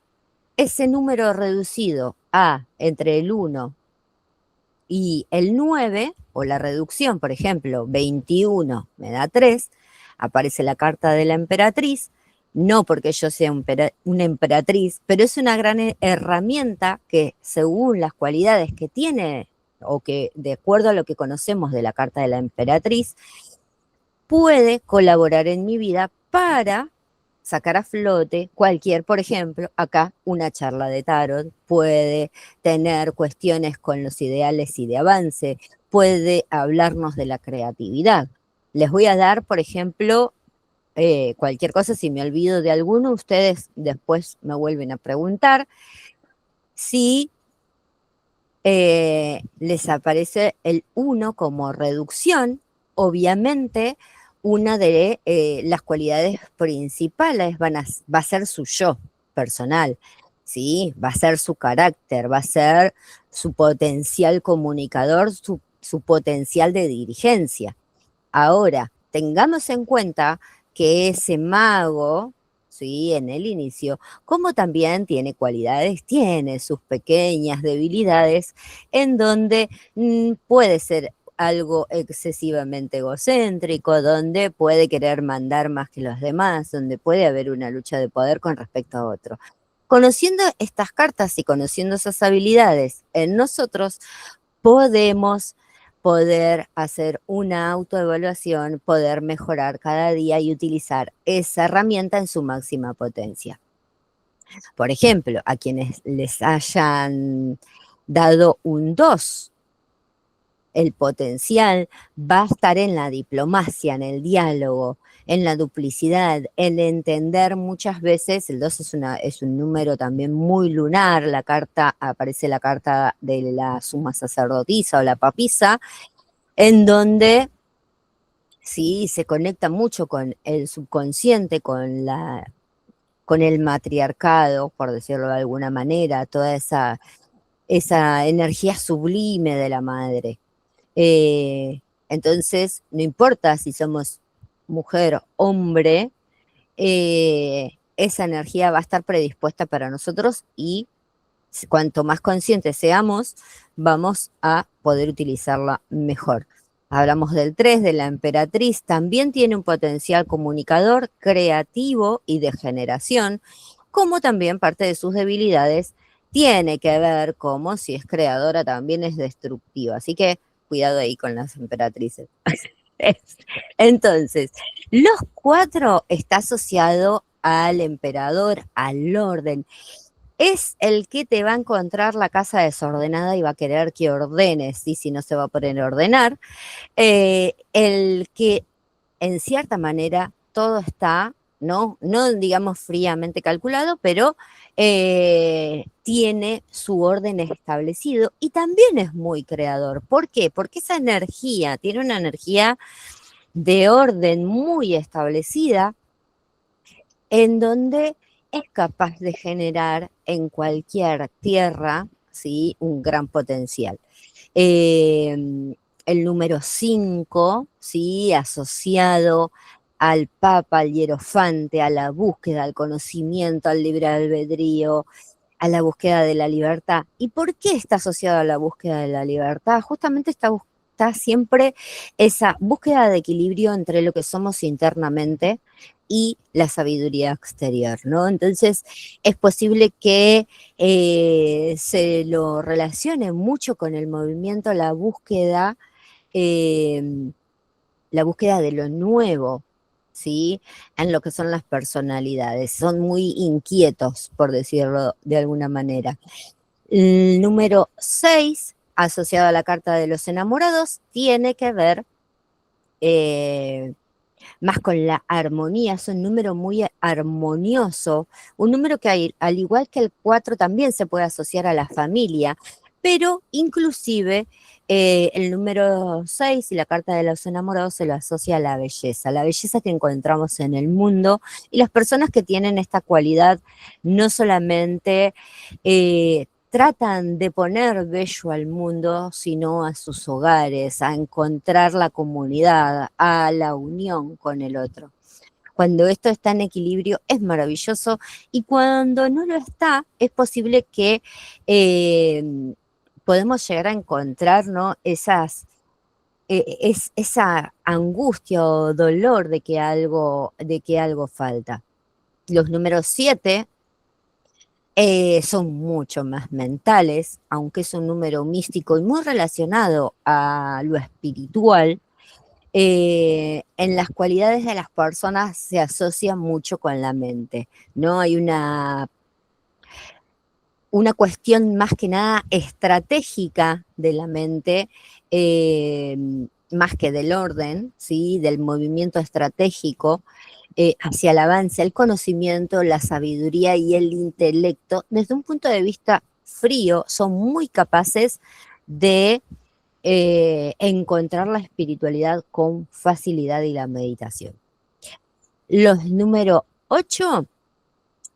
Ese número reducido a entre el 1 y el 9, o la reducción, por ejemplo, 21 me da 3, aparece la carta de la emperatriz, no porque yo sea una emperatriz, pero es una gran herramienta que, según las cualidades que tiene, o que de acuerdo a lo que conocemos de la carta de la emperatriz, puede colaborar en mi vida para sacar a flote por ejemplo, acá una charla de tarot, puede tener cuestiones con los ideales y de avance, puede hablarnos de la creatividad. Les voy a dar, por ejemplo, cualquier cosa, si me olvido de alguno, ustedes después me vuelven a preguntar. Si les aparece el 1 como reducción, obviamente una de las cualidades principales va a ser su yo personal, ¿sí? Va a ser su carácter, va a ser su potencial comunicador, su potencial de dirigencia. Ahora, tengamos en cuenta que ese mago, ¿sí?, en el inicio, como también tiene cualidades, tiene sus pequeñas debilidades, en donde puede ser algo excesivamente egocéntrico, donde puede querer mandar más que los demás, donde puede haber una lucha de poder con respecto a otro. Conociendo estas cartas y conociendo esas habilidades en nosotros, podemos hacer una autoevaluación, poder mejorar cada día y utilizar esa herramienta en su máxima potencia. Por ejemplo, a quienes les hayan dado un 2, el potencial va a estar en la diplomacia, en el diálogo, en la duplicidad, en entender muchas veces. El 2 es un número también muy lunar, aparece la carta de la suma sacerdotisa o la papisa, en donde sí se conecta mucho con el subconsciente, con el matriarcado, por decirlo de alguna manera, toda esa energía sublime de la madre. Entonces, no importa si somos mujer o hombre, esa energía va a estar predispuesta para nosotros, y cuanto más conscientes seamos, vamos a poder utilizarla mejor. Hablamos del 3, de la emperatriz, también tiene un potencial comunicador, creativo y de generación, como también parte de sus debilidades tiene que ver cómo si es creadora también es destructiva. Así que cuidado ahí con las emperatrices. Entonces, los 4 está asociado al emperador, al orden. Es el que te va a encontrar la casa desordenada y va a querer que ordenes, y si no se va a poner a ordenar. El que en cierta manera todo está, no digamos fríamente calculado, pero tiene su orden establecido y también es muy creador. ¿Por qué? Porque esa energía, tiene una energía de orden muy establecida en donde es capaz de generar en cualquier tierra, ¿sí?, un gran potencial. El número 5, ¿sí?, asociado al Papa, al Hierofante, a la búsqueda, al conocimiento, al libre albedrío, a la búsqueda de la libertad. ¿Y por qué está asociado a la búsqueda de la libertad? Justamente está siempre esa búsqueda de equilibrio entre lo que somos internamente y la sabiduría exterior, ¿no? Entonces, es posible que se lo relacione mucho con el movimiento, eh, la búsqueda de lo nuevo, ¿sí? En lo que son las personalidades. Son muy inquietos, por decirlo de alguna manera. El número 6, asociado a la carta de los enamorados, tiene que ver más con la armonía. Es un número muy armonioso, un número que al igual que el 4 también se puede asociar a la familia, pero inclusive el número 6 y la carta de los enamorados se lo asocia a la belleza que encontramos en el mundo, y las personas que tienen esta cualidad no solamente tratan de poner bello al mundo, sino a sus hogares, a encontrar la comunidad, a la unión con el otro. Cuando esto está en equilibrio es maravilloso, y cuando no lo está es posible que podemos llegar a encontrar, ¿no?, esa angustia o dolor de que algo falta. Los números 7 son mucho más mentales, aunque es un número místico y muy relacionado a lo espiritual. En las cualidades de las personas se asocia mucho con la mente, ¿no? Hay una cuestión más que nada estratégica de la mente, eh, más que del orden, ¿sí?, del movimiento estratégico hacia el avance, el conocimiento, la sabiduría y el intelecto. Desde un punto de vista frío, son muy capaces de encontrar la espiritualidad con facilidad y la meditación. Los número 8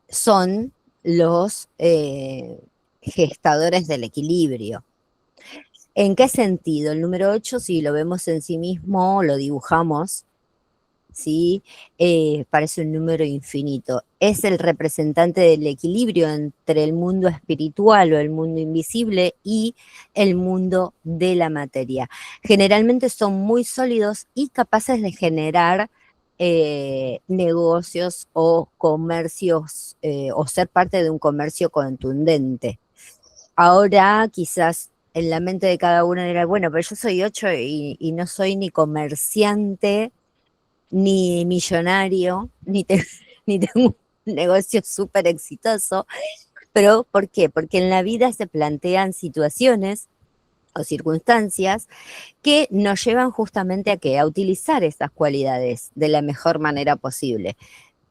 son los gestadores del equilibrio. ¿En qué sentido? El número 8, si lo vemos en sí mismo, lo dibujamos, ¿sí? Parece un número infinito. Es el representante del equilibrio entre el mundo espiritual o el mundo invisible y el mundo de la materia. Generalmente son muy sólidos y capaces de generar negocios o comercios o ser parte de un comercio contundente. Ahora quizás en la mente de cada uno dirá, bueno, pero yo soy 8 y no soy ni comerciante, ni millonario, ni tengo un negocio súper exitoso. ¿Pero por qué? Porque en la vida se plantean situaciones o circunstancias que nos llevan justamente a qué, a utilizar esas cualidades de la mejor manera posible.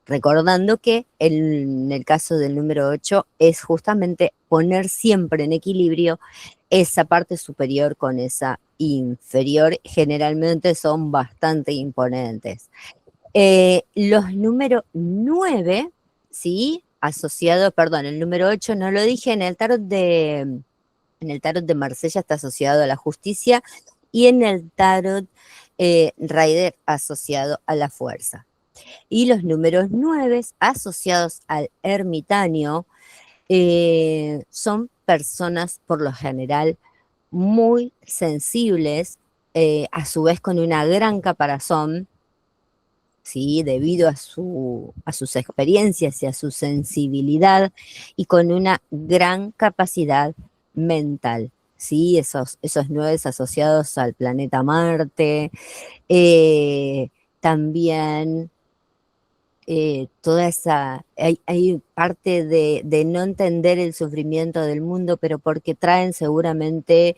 Recordando que en el caso del número 8 es justamente poner siempre en equilibrio esa parte superior con esa inferior. Generalmente son bastante imponentes. Los números 9, ¿sí? Asociado, perdón, el número 8 no lo dije, en el tarot de Marsella está asociado a la justicia, y en el tarot Rider asociado a la fuerza. Y los números 9 asociados al ermitaño son personas por lo general muy sensibles, a su vez con una gran caparazón, ¿sí? Debido a sus experiencias y a su sensibilidad y con una gran capacidad mental, ¿sí? Esos 9 asociados al planeta Marte, eh, también toda hay parte de no entender el sufrimiento del mundo, pero porque traen seguramente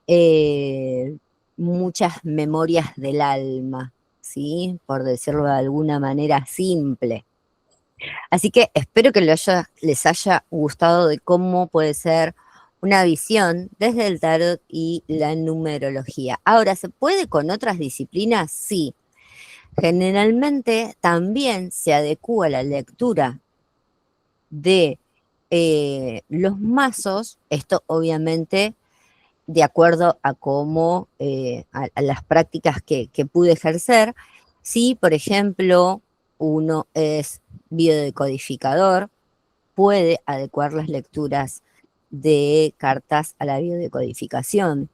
eh, muchas memorias del alma, ¿sí? Por decirlo de alguna manera simple. Así que espero que les haya gustado de cómo puede ser una visión desde el tarot y la numerología. Ahora, ¿se puede con otras disciplinas? Sí. Generalmente también se adecúa la lectura de los mazos, esto obviamente de acuerdo a cómo, a las prácticas que pude ejercer. Si, por ejemplo, uno es biodecodificador, puede adecuar las lecturas de cartas a la biodecodificación.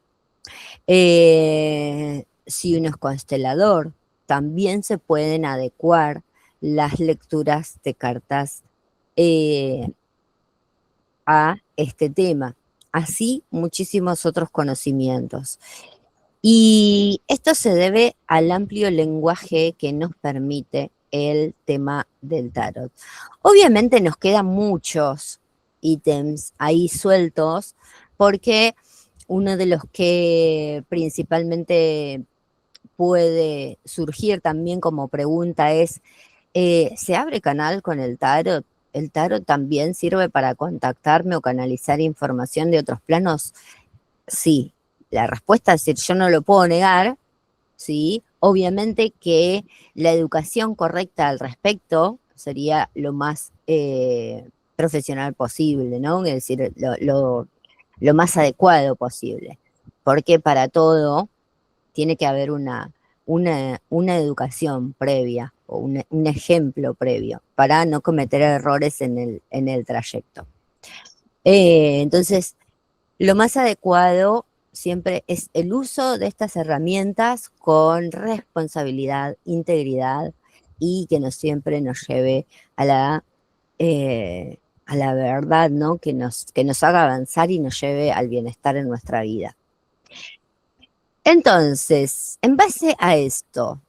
Si uno es constelador, también se pueden adecuar las lecturas de cartas eh, a este tema. Así muchísimos otros conocimientos. Y esto se debe al amplio lenguaje que nos permite el tema del tarot. Obviamente nos quedan muchos ítems ahí sueltos, porque uno de los que principalmente puede surgir también como pregunta es, ¿se abre canal con el tarot? ¿El tarot también sirve para contactarme o canalizar información de otros planos? Sí, la respuesta es decir, yo no lo puedo negar, ¿sí? Obviamente que la educación correcta al respecto sería lo más profesional posible, ¿no? Es decir, lo más adecuado posible, porque para todo tiene que haber una educación previa o un ejemplo previo para no cometer errores en el trayecto. Entonces, lo más adecuado siempre es el uso de estas herramientas con responsabilidad, integridad y que no siempre nos lleve a la verdad, ¿no? Que nos haga avanzar y nos lleve al bienestar en nuestra vida. Entonces, en base a esto,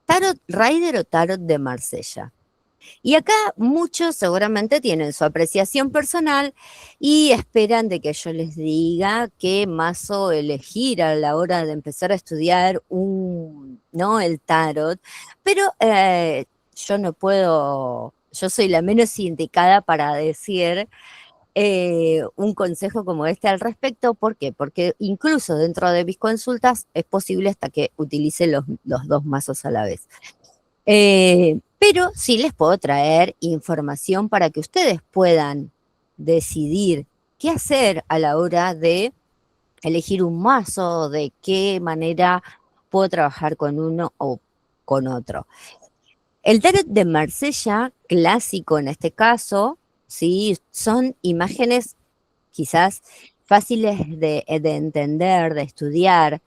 ¿Tarot Rider o Tarot de Marsella? Y acá muchos seguramente tienen su apreciación personal y esperan de que yo les diga qué mazo elegir a la hora de empezar a estudiar ¿no? El tarot. Pero yo no puedo, yo soy la menos indicada para decir un consejo como este al respecto. ¿Por qué? Porque incluso dentro de mis consultas es posible hasta que utilice los 2 mazos a la vez. Pero sí les puedo traer información para que ustedes puedan decidir qué hacer a la hora de elegir un mazo, de qué manera puedo trabajar con uno o con otro. El tarot de Marsella, clásico en este caso, ¿sí? Son imágenes quizás fáciles de entender, de estudiar.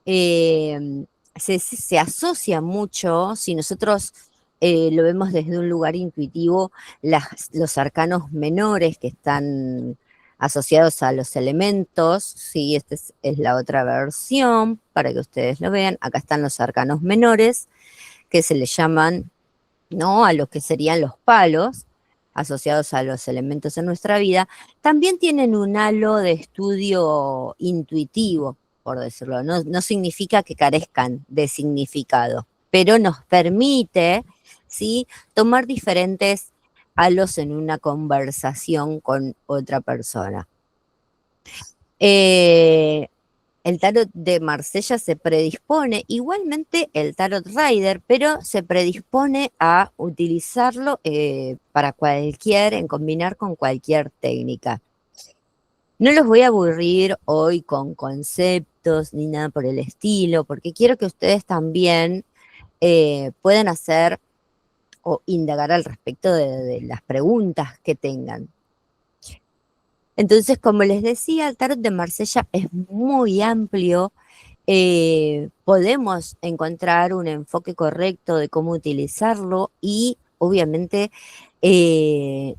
Se asocia mucho, si nosotros lo vemos desde un lugar intuitivo, los arcanos menores que están asociados a los elementos, sí, esta es la otra versión para que ustedes lo vean. Acá están los arcanos menores, que se les llaman, ¿no? A los que serían los palos, asociados a los elementos en nuestra vida. También tienen un halo de estudio intuitivo, por decirlo. No significa que carezcan de significado, pero nos permite, ¿sí? Tomar diferentes halos en una conversación con otra persona. El tarot de Marsella se predispone, igualmente el tarot Rider, pero se predispone a utilizarlo para en combinar con cualquier técnica. No los voy a aburrir hoy con conceptos ni nada por el estilo, porque quiero que ustedes también puedan hacer o indagar al respecto de las preguntas que tengan. Entonces, como les decía, el tarot de Marsella es muy amplio podemos encontrar un enfoque correcto de cómo utilizarlo y obviamente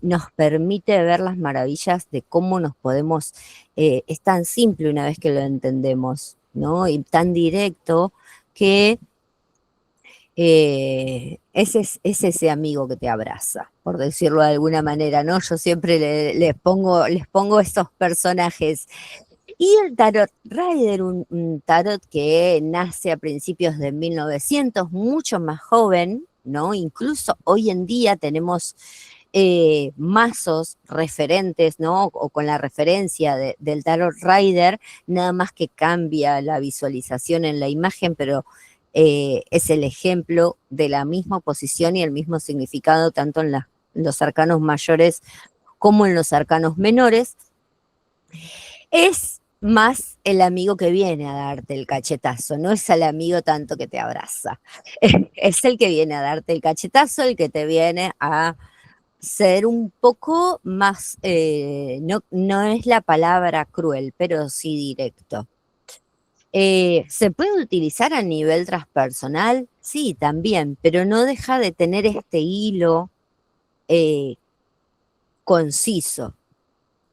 nos permite ver las maravillas de cómo nos podemos, es tan simple una vez que lo entendemos, ¿no? Y tan directo que es ese amigo que te abraza, por decirlo de alguna manera, ¿no? Yo siempre les pongo esos personajes. Y el Tarot Rider, un tarot que nace a principios de 1900, mucho más joven, ¿no? Incluso hoy en día tenemos mazos referentes, ¿no? O con la referencia del Tarot Rider, nada más que cambia la visualización en la imagen, pero es el ejemplo de la misma posición y el mismo significado, tanto en los arcanos mayores como en los arcanos menores. Es más el amigo que viene a darte el cachetazo, no es el amigo tanto que te abraza. Es el que viene a darte el cachetazo, el que te viene a ser un poco más, no es la palabra cruel, pero sí directo. ¿Se puede utilizar a nivel transpersonal? Sí, también, pero no deja de tener este hilo eh, conciso,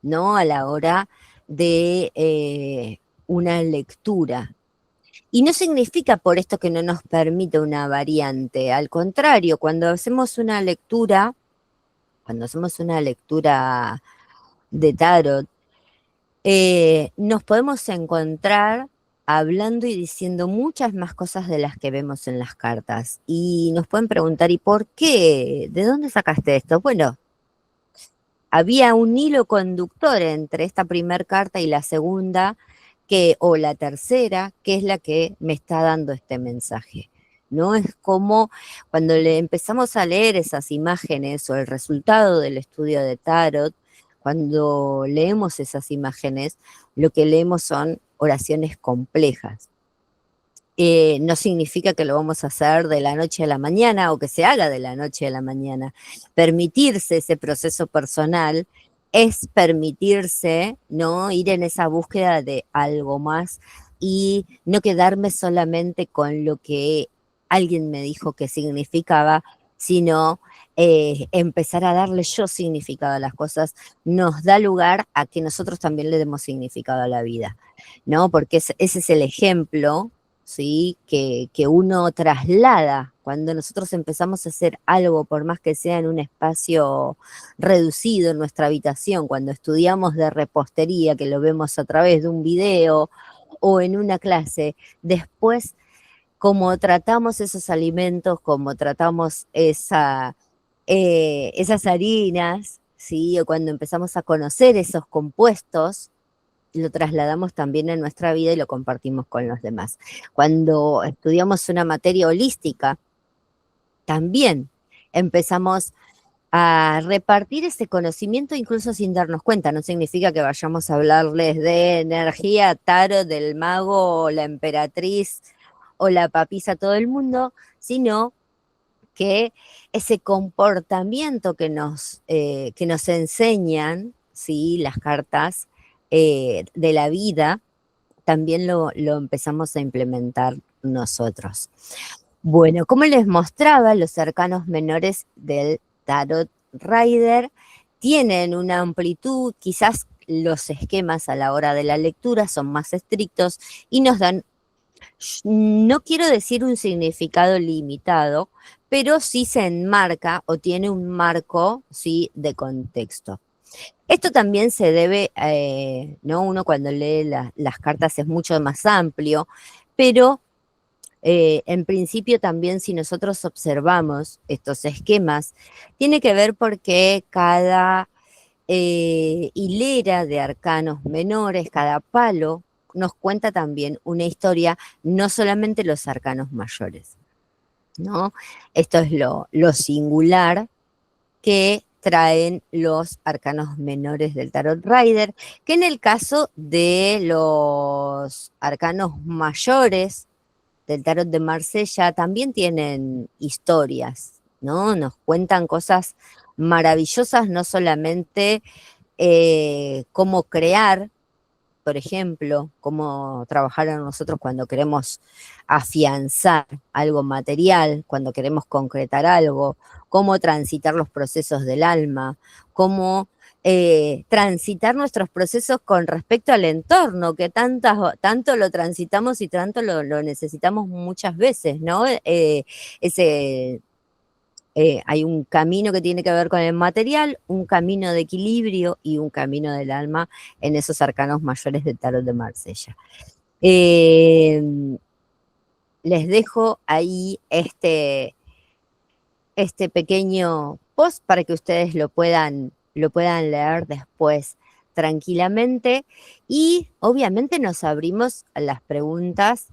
¿no? A la hora de una lectura. Y no significa por esto que no nos permite una variante. Al contrario, cuando hacemos una lectura de tarot, nos podemos encontrar hablando y diciendo muchas más cosas de las que vemos en las cartas. Y nos pueden preguntar, ¿y por qué? ¿De dónde sacaste esto? Bueno, había un hilo conductor entre esta primera carta y la segunda, o la tercera, que es la que me está dando este mensaje. ¿No? Es como cuando le empezamos a leer esas imágenes o el resultado del estudio de tarot, cuando leemos esas imágenes, lo que leemos son oraciones complejas. No significa que lo vamos a hacer de la noche a la mañana o que se haga de la noche a la mañana. Permitirse ese proceso personal es permitirse, ¿no? Ir en esa búsqueda de algo más y no quedarme solamente con lo que alguien me dijo que significaba, sino empezar a darle yo significado a las cosas, nos da lugar a que nosotros también le demos significado a la vida, ¿no? Porque ese es el ejemplo, ¿sí? Que uno traslada cuando nosotros empezamos a hacer algo, por más que sea en un espacio reducido en nuestra habitación, cuando estudiamos de repostería, que lo vemos a través de un video o en una clase, después como tratamos esos alimentos, como tratamos esas harinas, ¿sí? O cuando empezamos a conocer esos compuestos, lo trasladamos también en nuestra vida y lo compartimos con los demás. Cuando estudiamos una materia holística, también empezamos a repartir ese conocimiento incluso sin darnos cuenta. No significa que vayamos a hablarles de energía, tarot, del mago, o la emperatriz o la papisa a todo el mundo, sino que ese comportamiento que nos enseñan, ¿sí? Las cartas de la vida, también lo empezamos a implementar nosotros. Bueno, como les mostraba, los arcanos menores del Tarot Rider tienen una amplitud, quizás los esquemas a la hora de la lectura son más estrictos y nos dan, no quiero decir un significado limitado, pero sí se enmarca o tiene un marco, ¿sí? De contexto. Esto también se debe, ¿no? Uno cuando lee las cartas es mucho más amplio, pero en principio también si nosotros observamos estos esquemas, tiene que ver porque cada hilera de arcanos menores, cada palo, nos cuenta también una historia, no solamente los arcanos mayores, ¿no? Esto es lo singular que traen los arcanos menores del Tarot Rider, que en el caso de los arcanos mayores del Tarot de Marsella también tienen historias, ¿no? Nos cuentan cosas maravillosas, no solamente cómo crear, por ejemplo, cómo trabajaron nosotros cuando queremos afianzar algo material, cuando queremos concretar algo, cómo transitar los procesos del alma, cómo transitar nuestros procesos con respecto al entorno, que tanto lo transitamos y tanto lo necesitamos muchas veces, ¿no? Hay un camino que tiene que ver con el material, un camino de equilibrio y un camino del alma en esos arcanos mayores del tarot de Marsella. Les dejo ahí este pequeño post para que ustedes lo puedan leer después tranquilamente y obviamente nos abrimos a las preguntas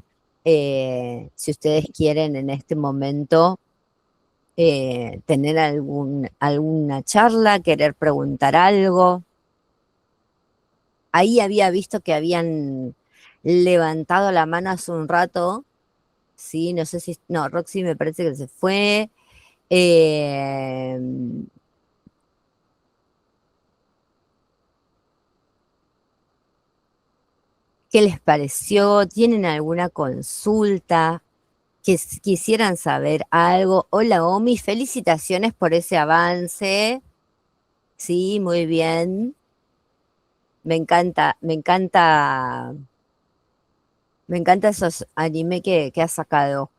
si ustedes quieren en este momento tener alguna charla, querer preguntar algo. Ahí había visto que habían levantado la mano hace un rato, sí, no sé si, no, Roxy me parece que se fue. Eh, ¿Qué les pareció? ¿Tienen alguna consulta? Quisieran saber algo. Hola, Omi, felicitaciones por ese avance. Sí, muy bien. Me encanta, me encanta, me encanta esos anime que has sacado.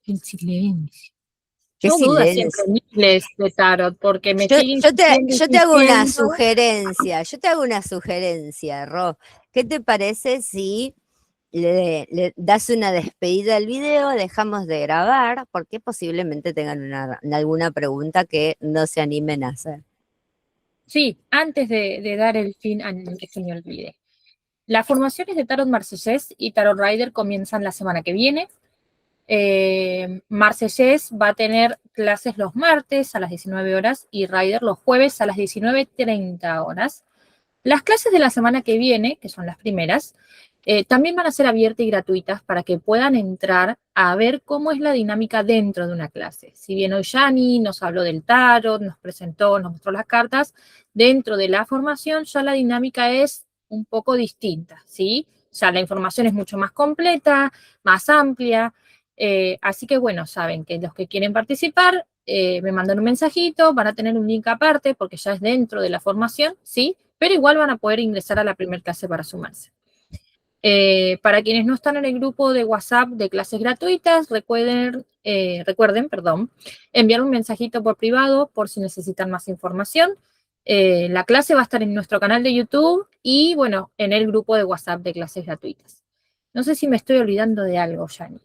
En silencio. Qué Yo dudo siempre silencio. en miles de tarot, porque me sigue insistiendo, Yo te hago una insistiendo. sugerencia, Ro. ¿Qué te parece si le das una despedida al video, dejamos de grabar, porque posiblemente tengan alguna pregunta que no se animen a hacer? Sí, antes de dar el fin, antes que se me olvide. Las formaciones de Tarot Marsellés y Tarot Rider comienzan la semana que viene. Marsellés va a tener clases los martes a las 19 horas y Rider los jueves a las 19:30 horas. Las clases de la semana que viene, que son las primeras, también van a ser abiertas y gratuitas para que puedan entrar a ver cómo es la dinámica dentro de una clase. Si bien hoy Yani nos habló del tarot, nos presentó, nos mostró las cartas, dentro de la formación ya la dinámica es un poco distinta, ¿sí? Ya la información es mucho más completa, más amplia, así que bueno, saben que los que quieren participar me mandan un mensajito, van a tener un link aparte porque ya es dentro de la formación, ¿sí? Pero igual van a poder ingresar a la primera clase para sumarse. Para quienes no están en el grupo de WhatsApp de clases gratuitas, recuerden, enviar un mensajito por privado por si necesitan más información. La clase va a estar en nuestro canal de YouTube y, bueno, en el grupo de WhatsApp de clases gratuitas. No sé si me estoy olvidando de algo, Yani.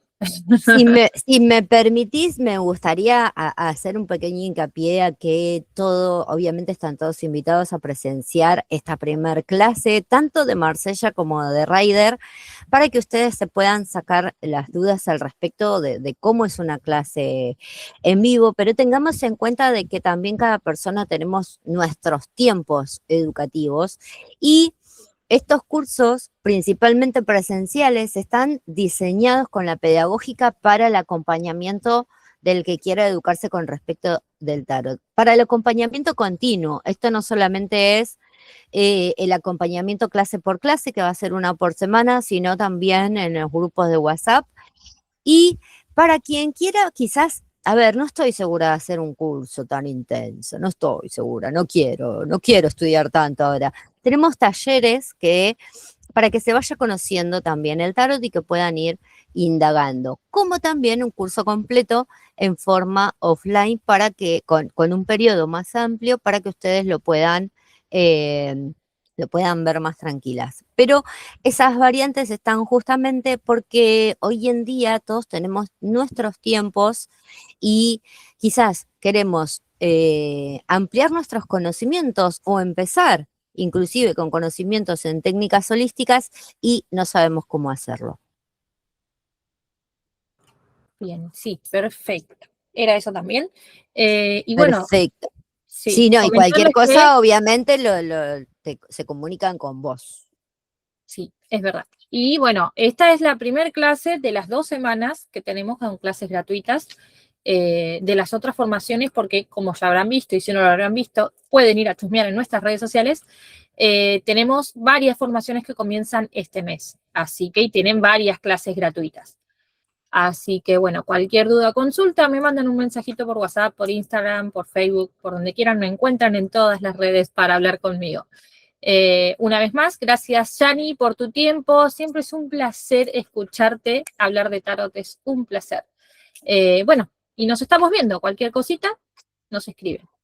Si me permitís, me gustaría hacer un pequeño hincapié a que obviamente están todos invitados a presenciar esta primer clase, tanto de Marsella como de Rider, para que ustedes se puedan sacar las dudas al respecto de cómo es una clase en vivo, pero tengamos en cuenta de que también cada persona tenemos nuestros tiempos educativos y estos cursos, principalmente presenciales, están diseñados con la pedagógica para el acompañamiento del que quiera educarse con respecto del tarot. Para el acompañamiento continuo, esto no solamente es el acompañamiento clase por clase, que va a ser una por semana, sino también en los grupos de WhatsApp. Y para quien quiera, quizás, a ver, no estoy segura de hacer un curso tan intenso, no estoy segura, no quiero estudiar tanto ahora. Tenemos talleres para que se vaya conociendo también el tarot y que puedan ir indagando, como también un curso completo en forma offline para que, con un periodo más amplio, para que ustedes lo puedan ver más tranquilas. Pero esas variantes están justamente porque hoy en día todos tenemos nuestros tiempos y quizás queremos ampliar nuestros conocimientos o empezar inclusive con conocimientos en técnicas holísticas y no sabemos cómo hacerlo. Bien, sí, perfecto. Era eso también. Y bueno, Perfecto. sí, Sí, no, y cualquier comentarles que cosa, obviamente, se comunican con vos. sí, es verdad. Y bueno, esta es la primera clase de las 2 semanas que tenemos con clases gratuitas. de las otras formaciones, porque como ya habrán visto, y si no lo habrán visto, pueden ir a chusmear en nuestras redes sociales. Tenemos varias formaciones que comienzan este mes, así que tienen varias clases gratuitas. Así que, bueno, cualquier duda o consulta, me mandan un mensajito por WhatsApp, por Instagram, por Facebook, por donde quieran, me encuentran en todas las redes para hablar conmigo. Una vez más, gracias, Yani, por tu tiempo. Siempre es un placer escucharte. Hablar de tarot es un placer. Bueno, y nos estamos viendo. Cualquier cosita, nos escriben.